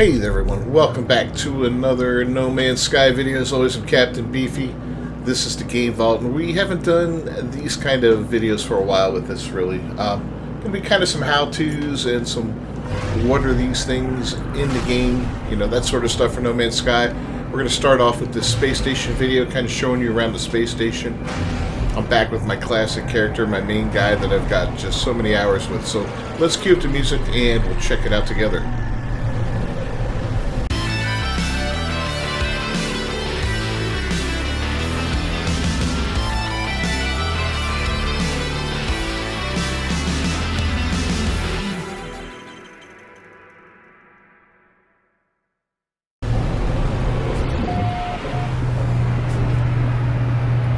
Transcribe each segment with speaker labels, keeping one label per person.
Speaker 1: Hey there everyone, welcome back to another No Man's Sky video. As always, I'm Captain Beefy. This is the Game Vault, and we haven't done these kind of videos for a while with this, really. Gonna be kind of some how-tos and some what are these things in the game, you know, that sort of stuff for No Man's Sky. We're gonna start off with this space station video, kind of showing you around the space station. I'm back with my classic character, my main guy that I've got just so many hours with. So let's cue up the music and we'll check it out together.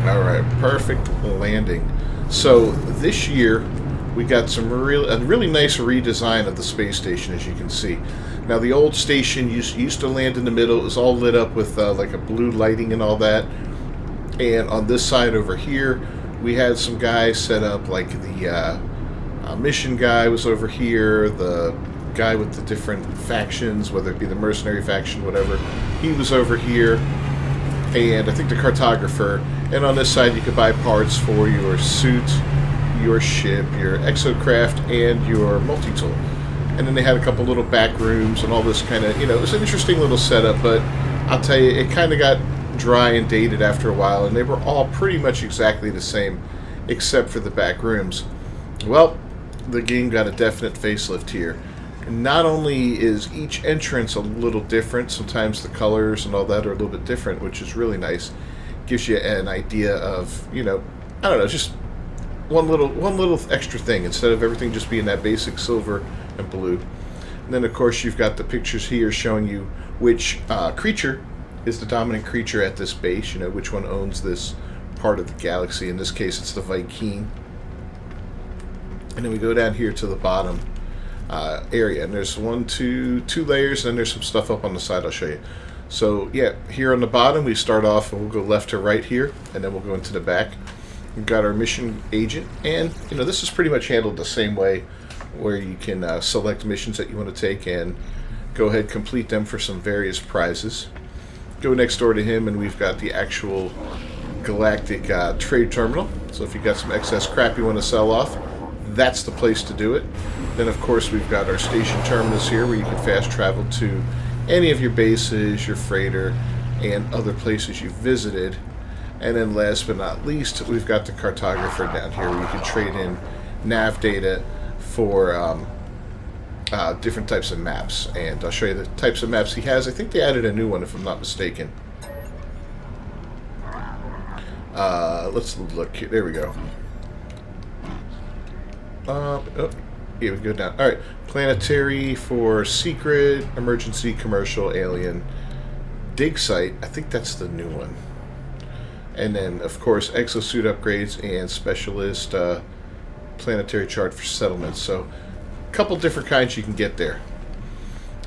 Speaker 1: Alright, perfect landing. So this year we got a really nice redesign of the space station, as you can see. Now the old station used to land in the middle. It was all lit up with like a blue lighting and all that. And on this side over here we had some guys set up, like the mission guy was over here, the guy with the different factions, whether it be the mercenary faction, whatever, he was over here, and I think the cartographer. And on this side you could buy parts for your suit, your ship, your exocraft, and your multi-tool. And then they had a couple little back rooms and all this kind of, you know, it was an interesting little setup, but I'll tell you, it kind of got dry and dated after a while, and they were all pretty much exactly the same, except for the back rooms. Well, the game got a definite facelift here. And not only is each entrance a little different, sometimes the colors and all that are a little bit different, which is really nice. Gives you an idea of, you know, I don't know, just one little extra thing instead of everything just being that basic silver and blue. And then of course you've got the pictures here showing you which creature is the dominant creature at this base, you know, which one owns this part of the galaxy. In this case it's the Viking. And then we go down here to the bottom area, and there's two layers, and then there's some stuff up on the side I'll show you. So yeah, here on the bottom we start off, and we'll go left to right here, and then we'll go into the back. We've got our mission agent, and you know, this is pretty much handled the same way, where you can select missions that you want to take and go ahead complete them for some various prizes. Go next door to him, and we've got the actual galactic trade terminal. So if you've got some excess crap you want to sell off, that's the place to do it. Then of course we've got our station terminus here, where you can fast travel to any of your bases, your freighter, and other places you've visited. And then last but not least, we've got the cartographer down here, where you can trade in nav data for different types of maps. And I'll show you the types of maps he has. I think they added a new one, if I'm not mistaken. Let's look here. There we go. Oh, yeah, we go down. Alright, planetary for secret, emergency, commercial, alien, dig site. I think that's the new one. And then, of course, exosuit upgrades and specialist planetary chart for settlements. So, a couple different kinds you can get there.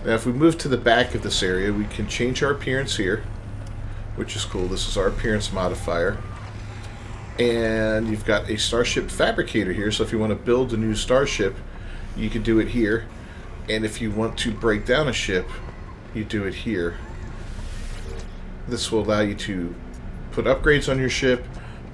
Speaker 1: Now, if we move to the back of this area, we can change our appearance here, which is cool. This is our appearance modifier. And you've got a starship fabricator here, so if you want to build a new starship, you can do it here. And if you want to break down a ship, you do it here. This will allow you to put upgrades on your ship,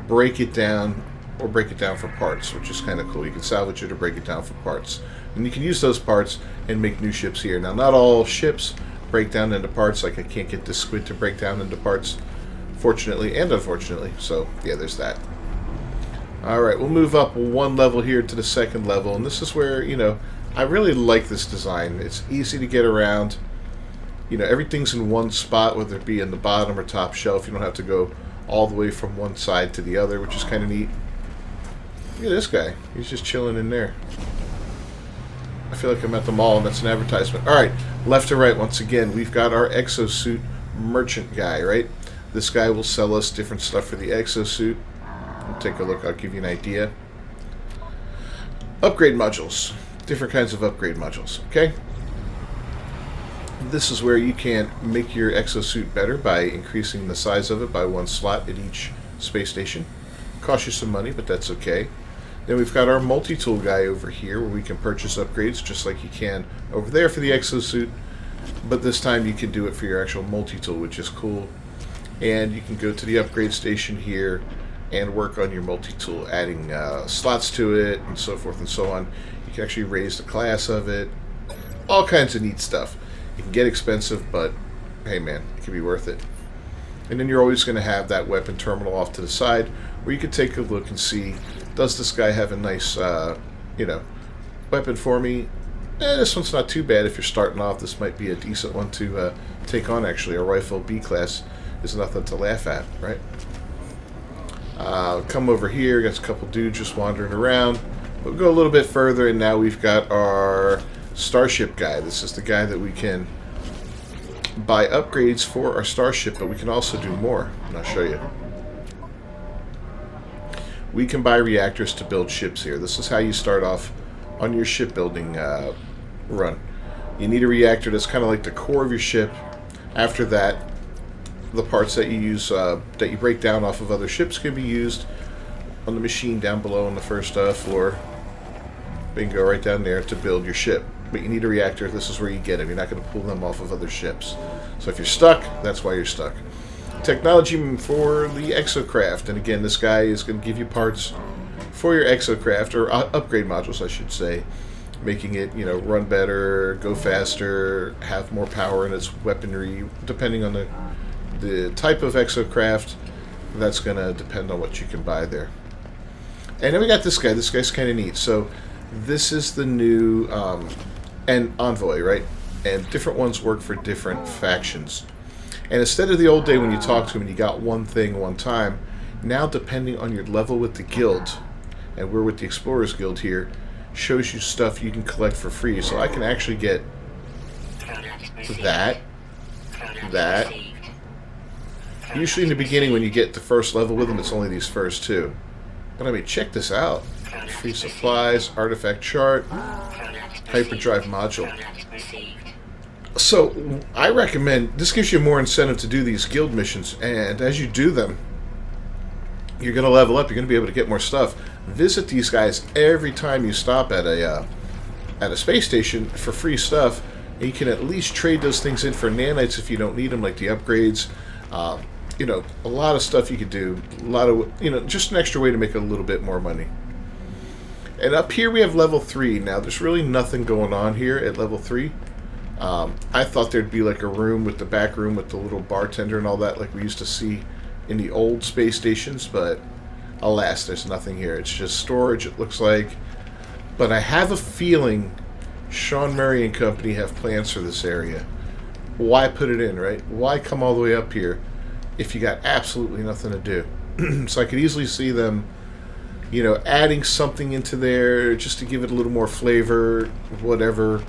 Speaker 1: break it down, or break it down for parts, which is kind of cool. You can salvage it or break it down for parts. And you can use those parts and make new ships here. Now, not all ships break down into parts. Like, I can't get this squid to break down into parts, fortunately and unfortunately. So, yeah, there's that. Alright, we'll move up one level here to the second level, and this is where, you know, I really like this design. It's easy to get around. You know, everything's in one spot, whether it be in the bottom or top shelf. You don't have to go all the way from one side to the other, which is kind of neat. Look at this guy. He's just chilling in there. I feel like I'm at the mall, and that's an advertisement. Alright, left to right once again, we've got our exosuit merchant guy, right? This guy will sell us different stuff for the exosuit. Take a look, I'll give you an idea. Upgrade modules. Different kinds of upgrade modules, okay? This is where you can make your exosuit better by increasing the size of it by one slot at each space station. Costs you some money, but that's okay. Then we've got our multi-tool guy over here where we can purchase upgrades just like you can over there for the exosuit. but this time you can do it for your actual multi-tool, which is cool. And you can go to the upgrade station here and work on your multi-tool, adding slots to it and so forth and so on. You can actually raise the class of it. All kinds of neat stuff. It can get expensive, but hey man, it can be worth it. And then you're always going to have that weapon terminal off to the side where you can take a look and see, does this guy have a nice, weapon for me? This one's not too bad if you're starting off. This might be a decent one to take on, actually. A rifle B-class is nothing to laugh at, right? Come over here, got a couple dudes just wandering around. We'll go a little bit further, and now we've got our starship guy. This is the guy that we can buy upgrades for our starship, but we can also do more, and I'll show you. We can buy reactors to build ships here. This is how you start off on your shipbuilding run. You need a reactor that's kind of like the core of your ship. After that, the parts that you use, that you break down off of other ships, can be used on the machine down below on the first floor. Bingo, right down there to build your ship. But you need a reactor. This is where you get them. You're not going to pull them off of other ships. So if you're stuck, that's why you're stuck. Technology for the exocraft. And again, this guy is going to give you parts for your exocraft, or upgrade modules, I should say, making it, run better, go faster, have more power in its weaponry, depending on the type of exocraft. That's going to depend on what you can buy there. And then we got this guy. This guy's kind of neat. So this is the new and Envoy, right? And different ones work for different factions. And instead of the old day when you talked to him and you got one thing one time, now depending on your level with the guild, and we're with the Explorers Guild here, shows you stuff you can collect for free. So I can actually get that. Usually in the beginning when you get the first level with them, it's only these first two. But I mean, check this out. Free supplies, artifact chart, hyperdrive module. So I recommend, this gives you more incentive to do these guild missions, and as you do them, you're going to level up, you're going to be able to get more stuff. Visit these guys every time you stop at a space station for free stuff, and you can at least trade those things in for nanites if you don't need them, like the upgrades. A lot of stuff you could do, a lot of, just an extra way to make a little bit more money. And up here we have level 3. Now there's really nothing going on here at level 3. I thought there'd be like a room with the back room with the little bartender and all that like we used to see in the old space stations, but alas, there's nothing here. It's just storage, it looks like. But I have a feeling Sean Murray and company have plans for this area. Why put it in, right? Why come all the way up here if you got absolutely nothing to do? So I could easily see them, adding something into there just to give it a little more flavor, whatever.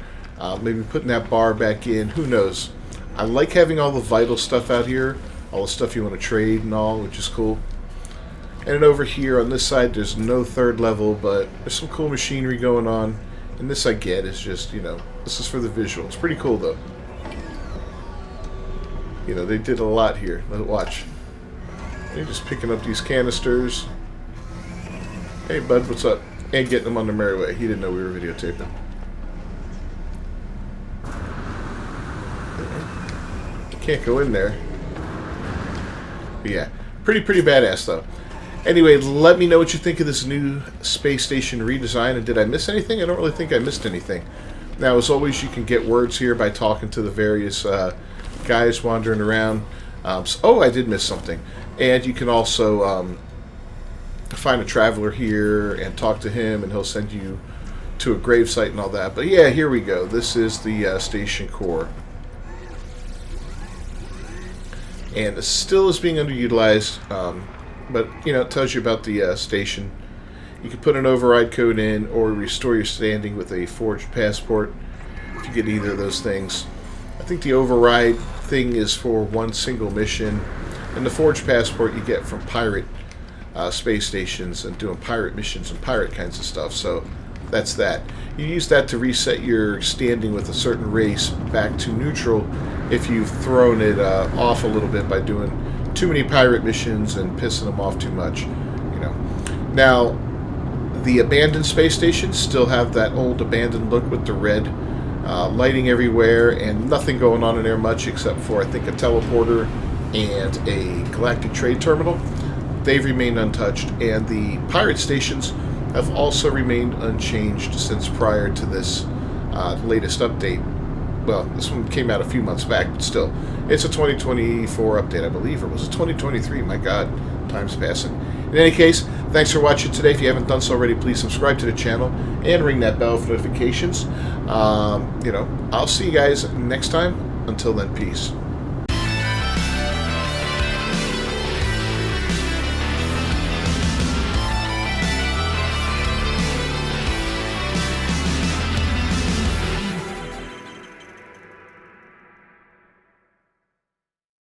Speaker 1: Maybe putting that bar back in. Who knows? I like having all the vital stuff out here, all the stuff you want to trade and all, which is cool. And then over here on this side, there's no third level, but there's some cool machinery going on. And this I get is just, this is for the visual. It's pretty cool though. They did a lot here. Watch. They're just picking up these canisters. Hey bud, what's up? And getting them on the merry way. He didn't know we were videotaping. Can't go in there. But yeah, pretty badass though. Anyway, let me know what you think of this new space station redesign, and did I miss anything? I don't really think I missed anything. Now, as always, you can get words here by talking to the various guys wandering around. I did miss something. And you can also find a traveler here and talk to him, and he'll send you to a gravesite and all that. But yeah, here we go. This is the station core. And it still is being underutilized, but it tells you about the station. You can put an override code in or restore your standing with a forged passport if you get either of those things. I think the override thing is for one single mission, and the forged passport you get from pirate space stations and doing pirate missions and pirate kinds of stuff. So that's that. You use that to reset your standing with a certain race back to neutral if you've thrown it off a little bit by doing too many pirate missions and pissing them off too much. Now, the abandoned space stations still have that old abandoned look with the red lighting everywhere, and nothing going on in there much except for, I think, a teleporter and a galactic trade terminal. They've remained untouched, and the pirate stations have also remained unchanged since prior to this latest update. Well, this one came out a few months back, but still, it's a 2024 update, I believe, or was it 2023? My God, time's passing. In any case, thanks for watching today. If you haven't done so already, please subscribe to the channel and ring that bell for notifications. I'll see you guys next time. Until then, peace.